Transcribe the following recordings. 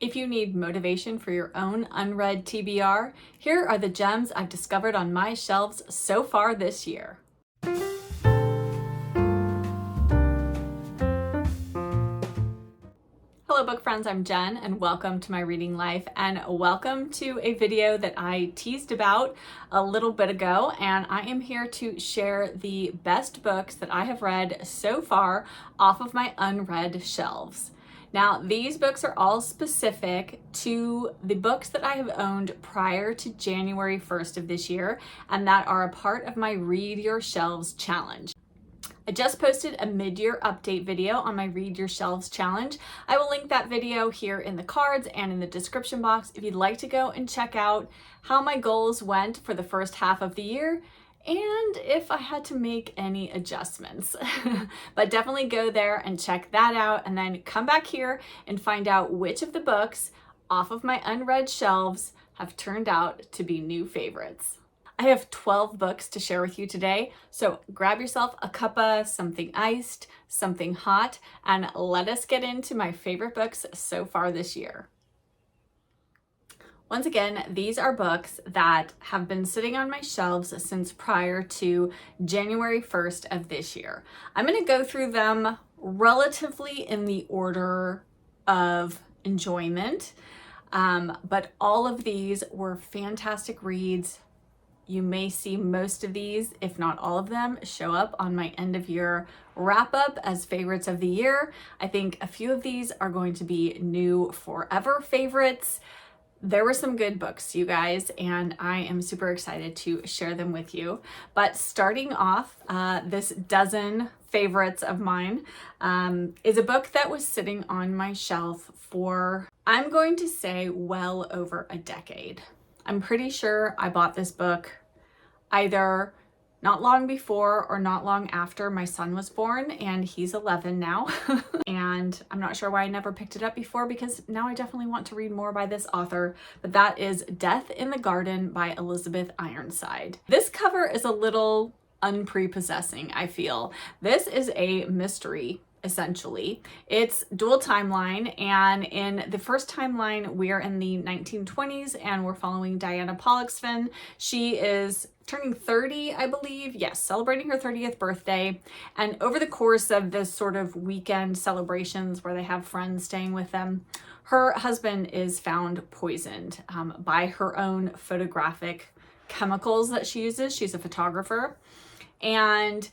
If you need motivation for your own unread TBR, here are the gems I've discovered on my shelves so far this year. Hello book friends, I'm Jen and welcome to my reading life and welcome to a video that I teased about a little bit ago, and I am here to share the best books that I have read so far off of my unread shelves. Now, these books are all specific to the books that I have owned prior to January 1st of this year, and that are a part of my Read Your Shelves challenge. I just posted a mid-year update video on my Read Your Shelves challenge. I will link that video here in the cards and in the description box if you'd like to go and check out how my goals went for the first half of the year and if I had to make any adjustments. But definitely go there and check that out, and then come back here and find out which of the books off of my unread shelves have turned out to be new favorites. I have 12 books to share with you today, so grab yourself a cuppa, something iced, something hot, and let us get into my favorite books so far this year. Once again, these are books that have been sitting on my shelves since prior to January 1st of this year. I'm going to go through them relatively in the order of enjoyment, but all of these were fantastic reads. You may see most of these, if not all of them, show up on my end of year wrap up as favorites of the year. I think a few of these are going to be new forever favorites. There were some good books, you guys, and I am super excited to share them with you. But starting off, this dozen favorites of mine is a book that was sitting on my shelf for, I'm going to say, well over a decade. I'm pretty sure I bought this book either not long before or not long after my son was born, and he's 11 now. And I'm not sure why I never picked it up before, because now I definitely want to read more by this author, but that is Death in the Garden by Elizabeth Ironside. This cover is a little unprepossessing, I feel. This is a mystery. Essentially, it's dual timeline, and in the first timeline we are in the 1920s and we're following Diana Pollexfen. She is turning 30, I believe, yes, celebrating her 30th birthday, and over the course of this sort of weekend celebrations where they have friends staying with them, her husband is found poisoned by her own photographic chemicals that she uses. She's a photographer. And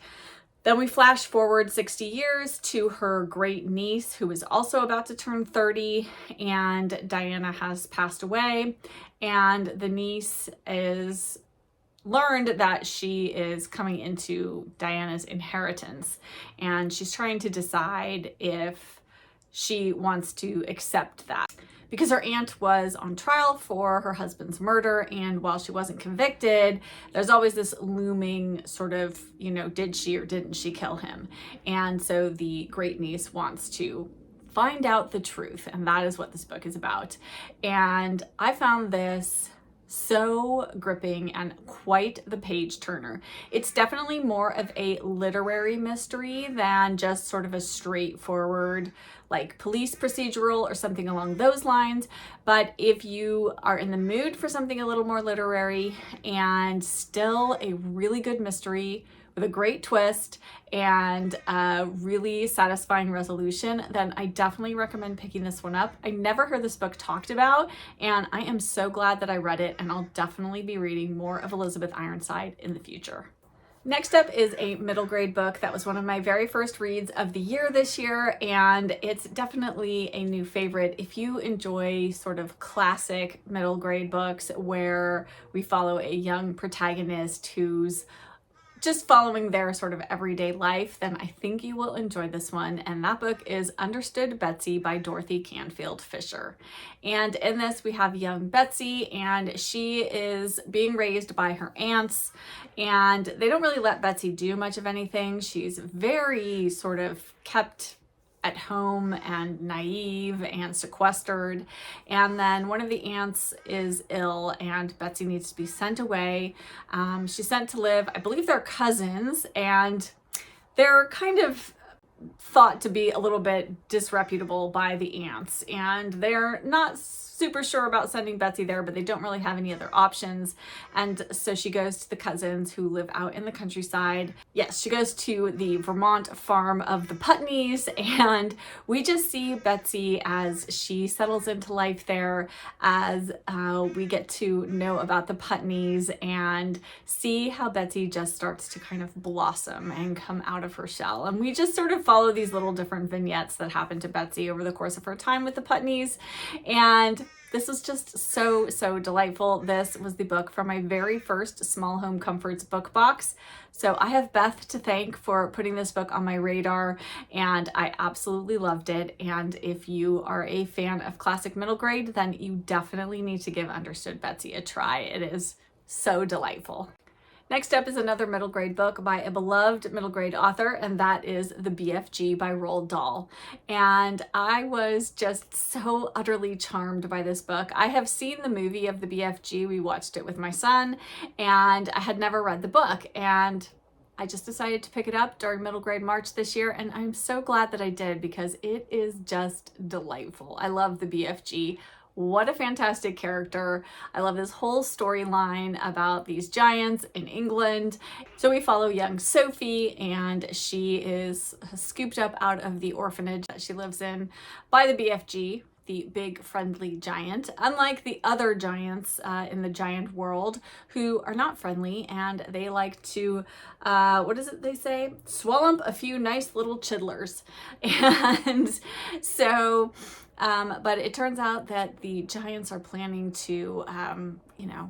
then we flash forward 60 years to her great niece, who is also about to turn 30, and Diana has passed away, and the niece is learned that she is coming into Diana's inheritance, and she's trying to decide if she wants to accept that. Because her aunt was on trial for her husband's murder, and while she wasn't convicted, there's always this looming sort of, you know, did she or didn't she kill him? And so the great niece wants to find out the truth, and that is what this book is about. And I found this so gripping and quite the page turner. It's definitely more of a literary mystery than just sort of a straightforward like police procedural or something along those lines. But if you are in the mood for something a little more literary and still a really good mystery with a great twist and a really satisfying resolution, then I definitely recommend picking this one up. I never heard this book talked about, and I am so glad that I read it, and I'll definitely be reading more of Elizabeth Ironside in the future. Next up is a middle grade book that was one of my very first reads of the year this year, and it's definitely a new favorite. If you enjoy sort of classic middle grade books where we follow a young protagonist who's just following their sort of everyday life, then I think you will enjoy this one. And that book is Understood Betsy by Dorothy Canfield Fisher. And in this we have young Betsy, and she is being raised by her aunts, and they don't really let Betsy do much of anything. She's very sort of kept at home and naive and sequestered. And then one of the aunts is ill and Betsy needs to be sent away. She's sent to live, I believe they're cousins, and they're kind of thought to be a little bit disreputable by the aunts, and they're not super sure about sending Betsy there, but they don't really have any other options. And so she goes to the cousins who live out in the countryside. Yes, she goes to the Vermont farm of the Putneys, and we just see Betsy as she settles into life there, as we get to know about the Putneys and see how Betsy just starts to kind of blossom and come out of her shell. And we just sort of follow these little different vignettes that happen to Betsy over the course of her time with the Putneys. And this was just so, so delightful. This was the book from my very first Small Home Comforts book box. So I have Beth to thank for putting this book on my radar, and I absolutely loved it. And if you are a fan of classic middle grade, then you definitely need to give Understood Betsy a try. It is so delightful. Next up is another middle grade book by a beloved middle grade author, and that is The BFG by Roald Dahl. And I was just so utterly charmed by this book. I have seen the movie of The BFG. We watched it with my son, and I had never read the book. And I just decided to pick it up during middle grade March this year, and I'm so glad that I did because it is just delightful. I love The BFG. What a fantastic character. I love this whole storyline about these giants in England. So we follow young Sophie, and she is scooped up out of the orphanage that she lives in by the BFG, the big friendly giant, unlike the other giants in the giant world who are not friendly, and they like to, what is it they say? Swallow a few nice little chidlers. And so, but it turns out that the giants are planning to,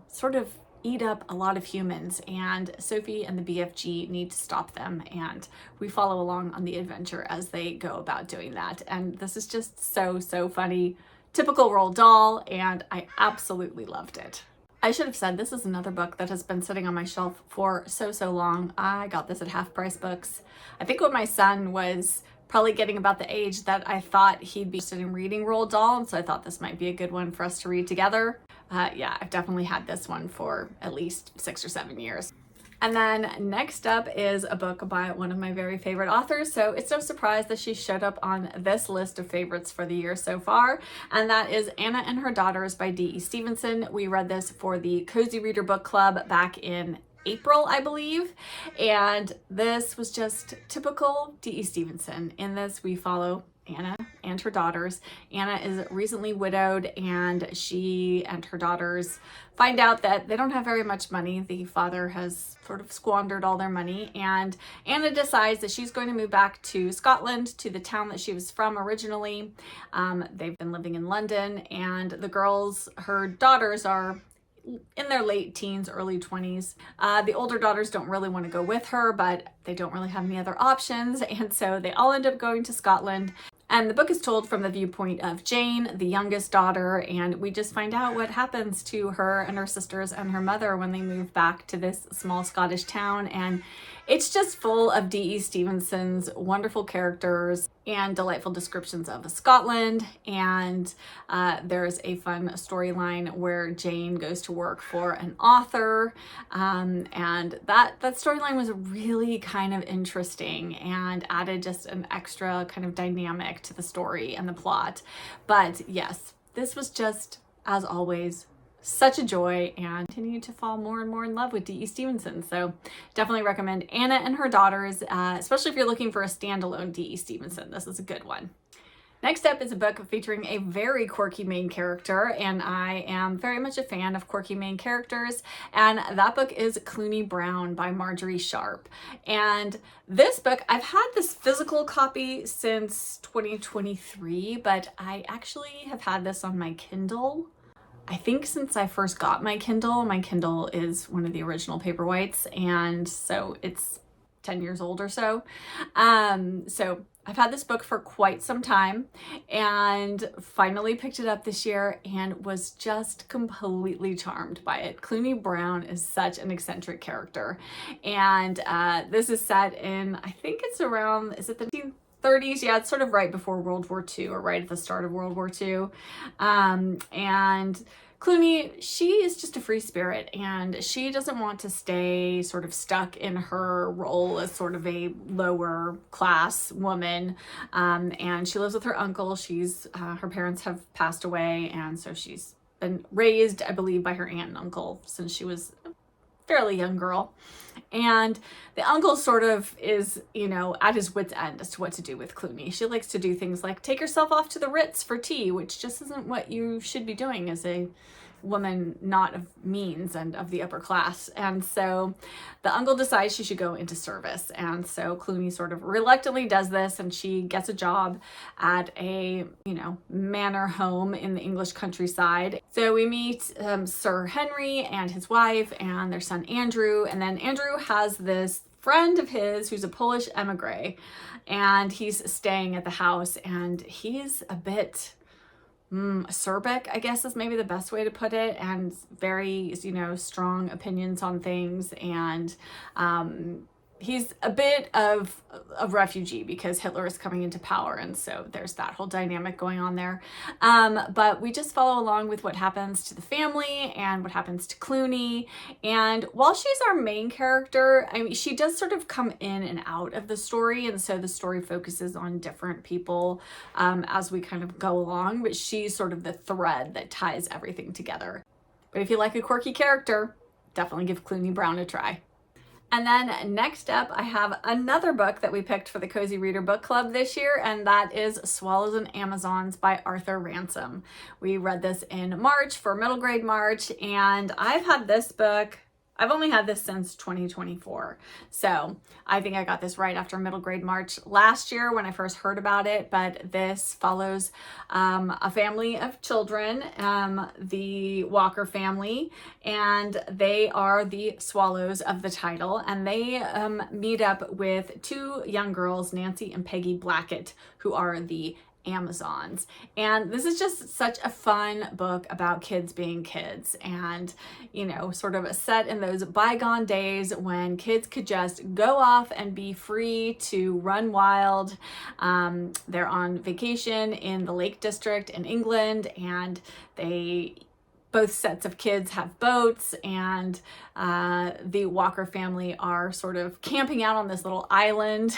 sort of eat up a lot of humans, and Sophie and the BFG need to stop them, and we follow along on the adventure as they go about doing that. And this is just so, so funny. Typical Roald Dahl, and I absolutely loved it. I should have said this is another book that has been sitting on my shelf for so, so long. I got this at Half Price Books. I think when my son was probably getting about the age that I thought he'd be interested in reading Roald Dahl, and so I thought this might be a good one for us to read together. Yeah, I've definitely had this one for at least 6 or 7 years. And then next up is a book by one of my very favorite authors, so it's no surprise that she showed up on this list of favorites for the year so far, and that is Anna and Her Daughters by D.E. Stevenson. We read this for the Cozy Reader Book Club back in April, I believe, and this was just typical D.E. Stevenson. In this, we follow Anna and her daughters. Anna is recently widowed, and she and her daughters find out that they don't have very much money. The father has sort of squandered all their money, and Anna decides that she's going to move back to Scotland, to the town that she was from originally. They've been living in London, and the girls, her daughters, are in their late teens, early 20s. The older daughters don't really want to go with her, but they don't really have any other options, and so they all end up going to Scotland. And the book is told from the viewpoint of Jane, the youngest daughter, and we just find out what happens to her and her sisters and her mother when they move back to this small Scottish town. And it's just full of D.E. Stevenson's wonderful characters and delightful descriptions of Scotland. And there's a fun storyline where Jane goes to work for an author. And that storyline was really kind of interesting and added just an extra kind of dynamic to the story and the plot. But yes, this was just, as always, such a joy, and continue to fall more and more in love with D.E. Stevenson. So definitely recommend Anna and Her Daughters, especially if you're looking for a standalone D.E. Stevenson. This is a good one. Next up is a book featuring a very quirky main character, and I am very much a fan of quirky main characters, and that book is Clooney Brown by Marjorie Sharp. And this book, I've had this physical copy since 2023, but I actually have had this on my Kindle, I think, since I first got my Kindle. My Kindle is one of the original Paperwhites, and so it's 10 years old or so. So I've had this book for quite some time, and finally picked it up this year and was just completely charmed by it. Clooney Brown is such an eccentric character, and this is set in, I think it's around, is it the 30s? Yeah, it's sort of right before World War II, or right at the start of World War II. And Clooney, she is just a free spirit, and she doesn't want to stay sort of stuck in her role as sort of a lower class woman. And she lives with her uncle. Her parents have passed away, and so she's been raised, I believe, by her aunt and uncle since she was a fairly young girl. And the uncle sort of is, at his wit's end as to what to do with Clooney. She likes to do things like take herself off to the Ritz for tea, which just isn't what you should be doing as a woman not of means and of the upper class. And so the uncle decides she should go into service. And so Clooney sort of reluctantly does this, and she gets a job at a, manor home in the English countryside. So we meet Sir Henry and his wife and their son Andrew. And then Andrew has this friend of his who's a Polish emigre, and he's staying at the house, and he's a bit acerbic, I guess is maybe the best way to put it, and very, strong opinions on things. And he's a bit of a refugee because Hitler is coming into power, and so there's that whole dynamic going on there. But we just follow along with what happens to the family and what happens to Clooney. And while she's our main character, I mean, she does sort of come in and out of the story, and so the story focuses on different people as we kind of go along, but she's sort of the thread that ties everything together. But if you like a quirky character, definitely give Clooney Brown a try. And then next up, I have another book that we picked for the Cozy Reader Book Club this year, and that is Swallows and Amazons by Arthur Ransom. We read this in March for middle grade March, and I've only had this since 2024. So I think I got this right after middle grade March last year when I first heard about it. But this follows a family of children, the Walker family, and they are the swallows of the title. And they meet up with two young girls, Nancy and Peggy Blackett, who are the Amazons. And this is just such a fun book about kids being kids, and sort of set in those bygone days when kids could just go off and be free to run wild. They're on vacation in the Lake District in England, and both sets of kids have boats, and the Walker family are sort of camping out on this little island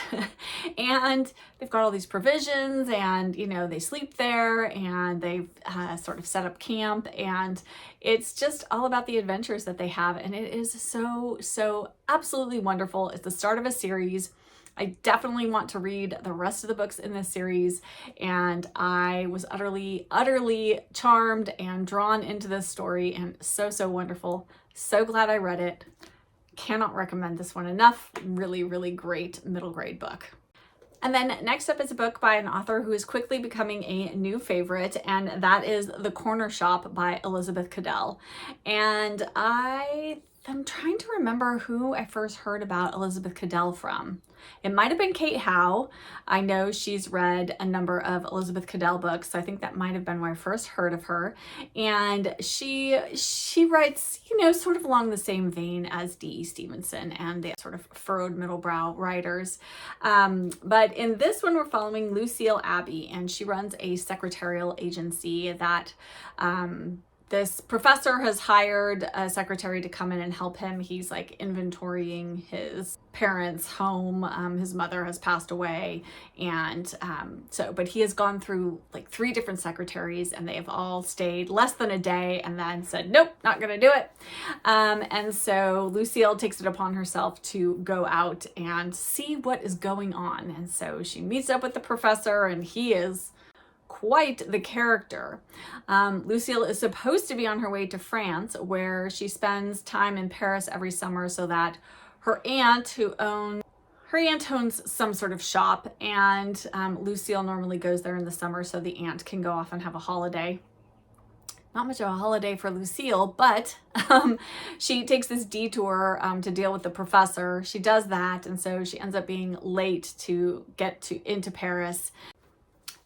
and they've got all these provisions, and they sleep there, and they've sort of set up camp, and it's just all about the adventures that they have, and it is so absolutely wonderful. It's the start of a series. I definitely want to read the rest of the books in this series, and I was utterly charmed and drawn into this story, and so wonderful. So glad I read it. Cannot recommend this one enough. Really great middle grade book. And then next up is a book by an author who is quickly becoming a new favorite, and that is The Corner Shop by Elizabeth Cadell. And I'm trying to remember who I first heard about Elizabeth Cadell from. It might have been Kate Howe. I know she's read a number of Elizabeth Cadell books, so I think that might have been where I first heard of her. And she writes, sort of along the same vein as D.E. Stevenson and the sort of furrowed middlebrow writers. But in this one, we're following Lucille Abbey, and she runs a secretarial agency that this professor has hired a secretary to come in and help him. He's like inventorying his parents' home. His mother has passed away. And but he has gone through like 3 different secretaries, and they have all stayed less than a day and then said, nope, not going to do it. And so Lucille takes it upon herself to go out and see what is going on. And so she meets up with the professor, and he is quite the character. Lucille is supposed to be on her way to France, where she spends time in Paris every summer so that her aunt owns some sort of shop, and Lucille normally goes there in the summer so the aunt can go off and have a holiday. Not much of a holiday for Lucille, but she takes this detour to deal with the professor. She does that, and so she ends up being late to get into Paris.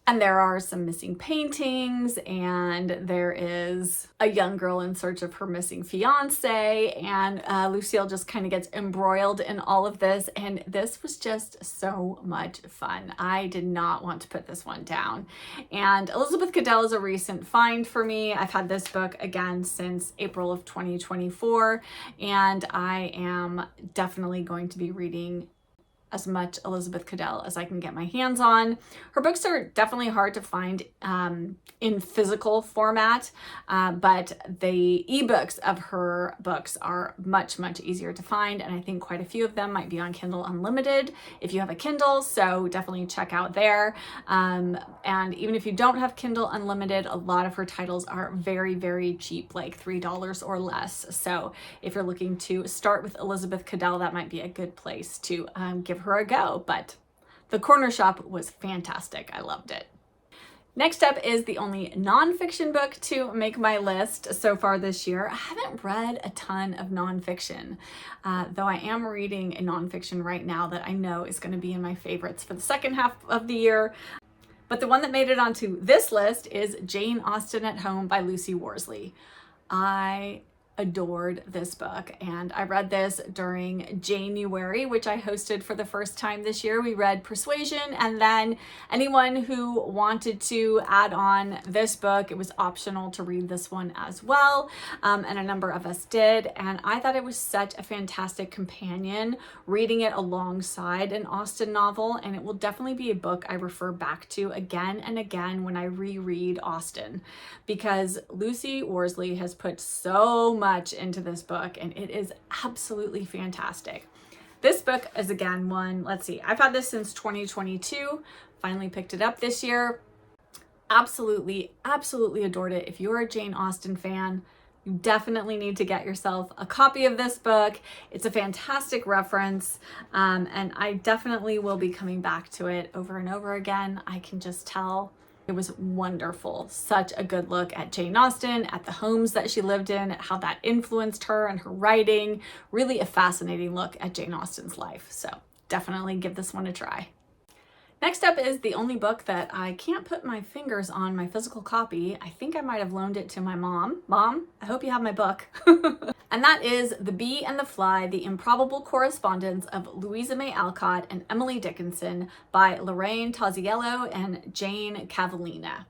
And there are some missing paintings, and there is a young girl in search of her missing fiance, and Lucille just kind of gets embroiled in all of this, and this was just so much fun. I did not want to put this one down. And Elizabeth Caddell is a recent find for me. I've had this book again since April of 2024, and I am definitely going to be reading as much Elizabeth Caddell as I can get my hands on. Her books are definitely hard to find in physical format, but the ebooks of her books are much, much easier to find, and I think quite a few of them might be on Kindle Unlimited if you have a Kindle, so definitely check out there. And even if you don't have Kindle Unlimited, a lot of her titles are very, very cheap, like $3 or less. So if you're looking to start with Elizabeth Caddell, that might be a good place to give her a go. But the corner shop was fantastic. I loved it. Next up is the only nonfiction book to make my list so far this year. I haven't read a ton of nonfiction, though I am reading a nonfiction right now that I know is going to be in my favorites for the second half of the year. But the one that made it onto this list is Jane Austen at Home by Lucy Worsley. I adored this book, and I read this during January, which I hosted for the first time this year. We read Persuasion, and then anyone who wanted to add on this book, it was optional to read this one as well, and a number of us did, and I thought it was such a fantastic companion reading it alongside an Austen novel, and it will definitely be a book I refer back to again and again when I reread Austen, because Lucy Worsley has put so much into this book, and it is absolutely fantastic. This book is again one, let's see, I've had this since 2022, finally picked it up this year. Absolutely, absolutely adored it. If you're a Jane Austen fan, you definitely need to get yourself a copy of this book. It's a fantastic reference, and I definitely will be coming back to it over and over again. I can just tell. It was wonderful. Such a good look at Jane Austen, at the homes that she lived in, how that influenced her and her writing. Really a fascinating look at Jane Austen's life. So definitely give this one a try. Next up is the only book that I can't put my fingers on my physical copy. I think I might have loaned it to my mom. Mom, I hope you have my book. And that is The Bee and the Fly, The Improbable Correspondence of Louisa May Alcott and Emily Dickinson by Lorraine Tozziello and Jane Cavallina.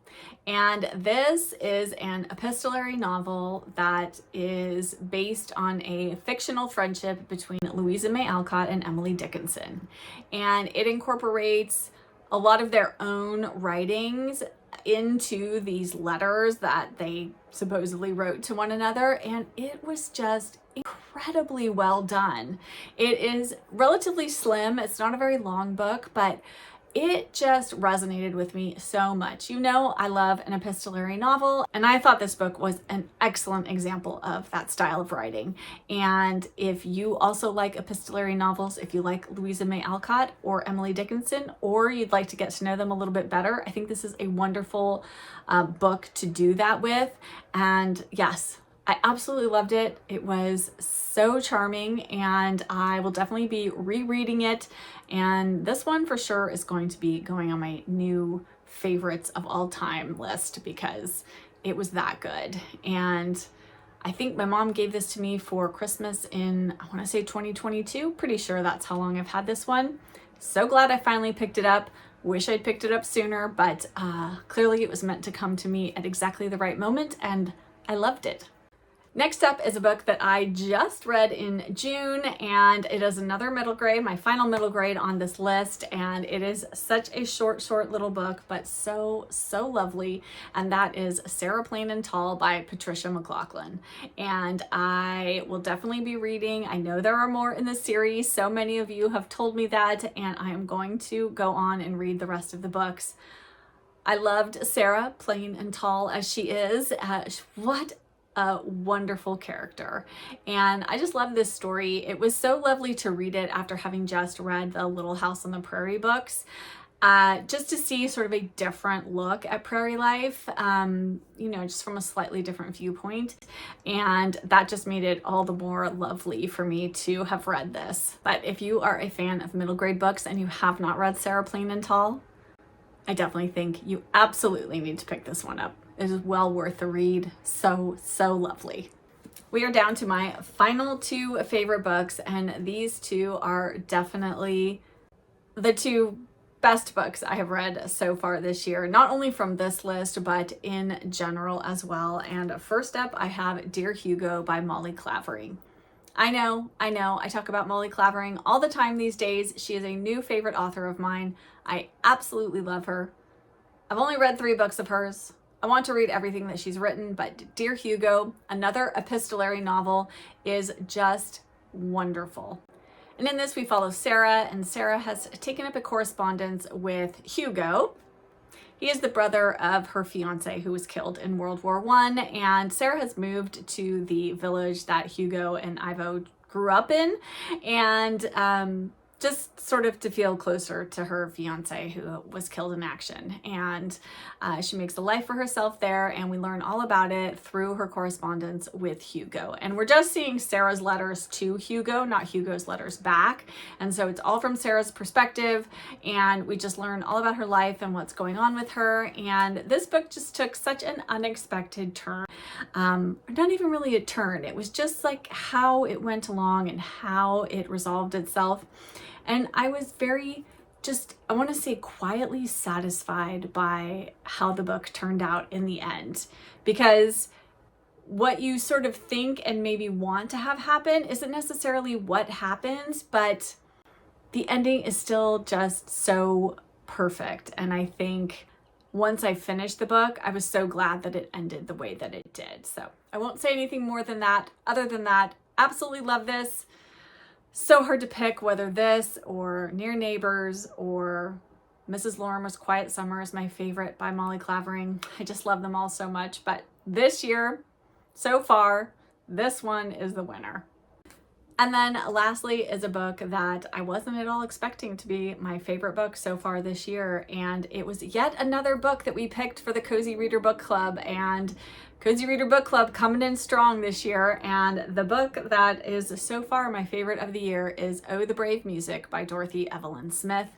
And this is an epistolary novel that is based on a fictional friendship between Louisa May Alcott and Emily Dickinson. And it incorporates a lot of their own writings into these letters that they supposedly wrote to one another, and it was just incredibly well done. It is relatively slim, it's not a very long book, but it just resonated with me so much. You know, I love an epistolary novel, and I thought this book was an excellent example of that style of writing. And if you also like epistolary novels, if you like Louisa May Alcott or Emily Dickinson, or you'd like to get to know them a little bit better, I think this is a wonderful book to do that with. And yes, I absolutely loved it. It was so charming, and I will definitely be rereading it. And this one for sure is going to be going on my new favorites of all time list because it was that good. And I think my mom gave this to me for Christmas in, I want to say 2022. Pretty sure that's how long I've had this one. So glad I finally picked it up. Wish I'd picked it up sooner, but clearly it was meant to come to me at exactly the right moment, and I loved it. Next up is a book that I just read in June, and it is another middle grade, my final middle grade on this list, and it is such a short little book, but so lovely, and that is Sarah Plain and Tall by Patricia McLaughlin. And I will definitely be reading. I know there are more in the series. So many of you have told me that, and I am going to go on and read the rest of the books. I loved Sarah, plain and tall as she is. What a wonderful character. And I just love this story. It was so lovely to read it after having just read the Little House on the Prairie books. Just to see sort of a different look at prairie life, you know, just from a slightly different viewpoint. And that just made it all the more lovely for me to have read this. But if you are a fan of middle grade books and you have not read Sarah Plain and Tall, I definitely think you absolutely need to pick this one up. It is well worth the read. So, so lovely. We are down to my final two favorite books, and these two are definitely the two best books I have read so far this year, not only from this list, but in general as well. And first up, I have Dear Hugo by Molly Clavering. I know, I talk about Molly Clavering all the time these days. She is a new favorite author of mine. I absolutely love her. I've only read 3 books of hers. I want to read everything that she's written, but Dear Hugo, another epistolary novel, is just wonderful. And in this, we follow Sarah, and Sarah has taken up a correspondence with Hugo. He is the brother of her fiance who was killed in World War I, and Sarah has moved to the village that Hugo and Ivo grew up in, and just sort of to feel closer to her fiance who was killed in action. And she makes a life for herself there, and we learn all about it through her correspondence with Hugo. And we're just seeing Sarah's letters to Hugo, not Hugo's letters back. And so it's all from Sarah's perspective, and we just learn all about her life and what's going on with her. And this book just took such an unexpected turn. Not even really a turn. It was just like how it went along and how it resolved itself. And I was very I want to say quietly satisfied by how the book turned out in the end, because what you sort of think and maybe want to have happen isn't necessarily what happens, but the ending is still just so perfect. And I think once I finished the book, I was so glad that it ended the way that it did. So I won't say anything more than that. Other than that, absolutely love this. So hard to pick whether this or Near Neighbors or Mrs. Lorimer's Quiet Summer is my favorite by Molly Clavering. I just love them all so much. But this year, so far, this one is the winner. And then lastly is a book that I wasn't at all expecting to be my favorite book so far this year. And it was yet another book that we picked for the Cozy Reader Book Club. And Cozy Reader Book Club coming in strong this year. And the book that is so far my favorite of the year is Oh, the Brave Music by Dorothy Evelyn Smith.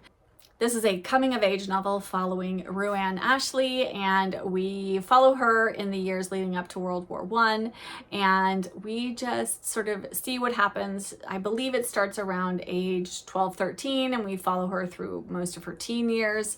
This is a coming-of-age novel following Ruanne Ashley, and we follow her in the years leading up to World War I, and we just sort of see what happens. I believe it starts around age 12, 13, and we follow her through most of her teen years.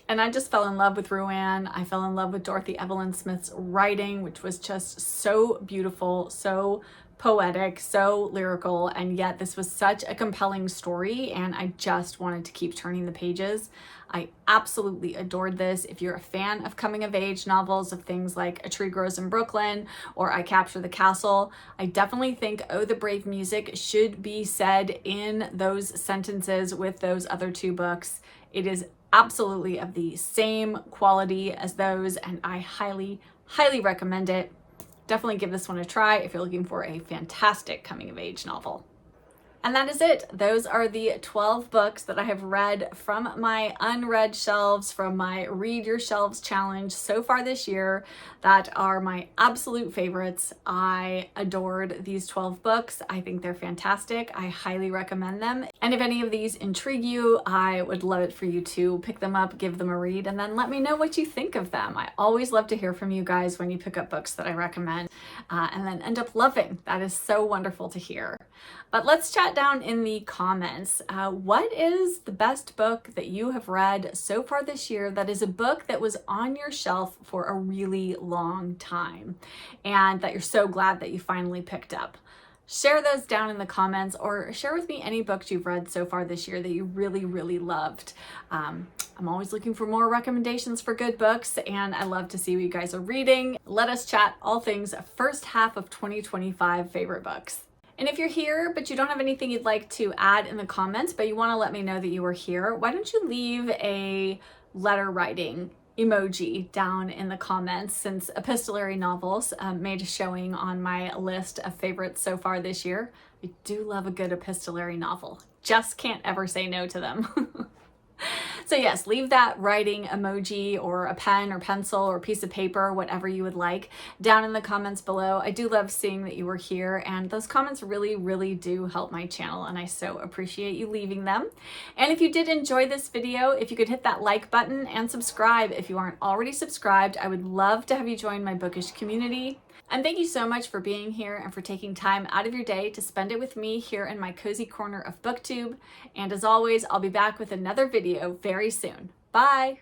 And I just fell in love with Ruanne. I fell in love with Dorothy Evelyn Smith's writing, which was just so beautiful, so poetic, so lyrical, and yet this was such a compelling story, and I just wanted to keep turning the pages. I absolutely adored this. If you're a fan of coming-of-age novels, of things like A Tree Grows in Brooklyn or I Capture the Castle, I definitely think Oh, the Brave Music should be said in those sentences with those other 2 books. It is absolutely of the same quality as those, and I highly, highly recommend it. Definitely give this one a try if you're looking for a fantastic coming-of-age novel. And that is it. Those are the 12 books that I have read from my unread shelves, from my Read Your Shelves challenge so far this year, that are my absolute favorites. I adored these 12 books. I think they're fantastic. I highly recommend them. And if any of these intrigue you, I would love it for you to pick them up, give them a read, and then let me know what you think of them. I always love to hear from you guys when you pick up books that I recommend and then end up loving. That is so wonderful to hear. But let's chat down in the comments. What is the best book that you have read so far this year that is a book that was on your shelf for a really long time and that you're so glad that you finally picked up? Share those down in the comments, or share with me any books you've read so far this year that you really, really loved. I'm always looking for more recommendations for good books, and I love to see what you guys are reading. Let us chat all things first half of 2025 favorite books. And if you're here, but you don't have anything you'd like to add in the comments, but you want to let me know that you were here, why don't you leave a letter writing emoji down in the comments, since epistolary novels made a showing on my list of favorites so far this year. I do love a good epistolary novel. Just can't ever say no to them. So yes, leave that writing emoji or a pen or pencil or piece of paper, whatever you would like, down in the comments below. I do love seeing that you were here, and those comments really, really do help my channel, and I so appreciate you leaving them. And if you did enjoy this video, if you could hit that like button and subscribe if you aren't already subscribed, I would love to have you join my bookish community. And thank you so much for being here and for taking time out of your day to spend it with me here in my cozy corner of BookTube. And as always, I'll be back with another video very soon. Bye!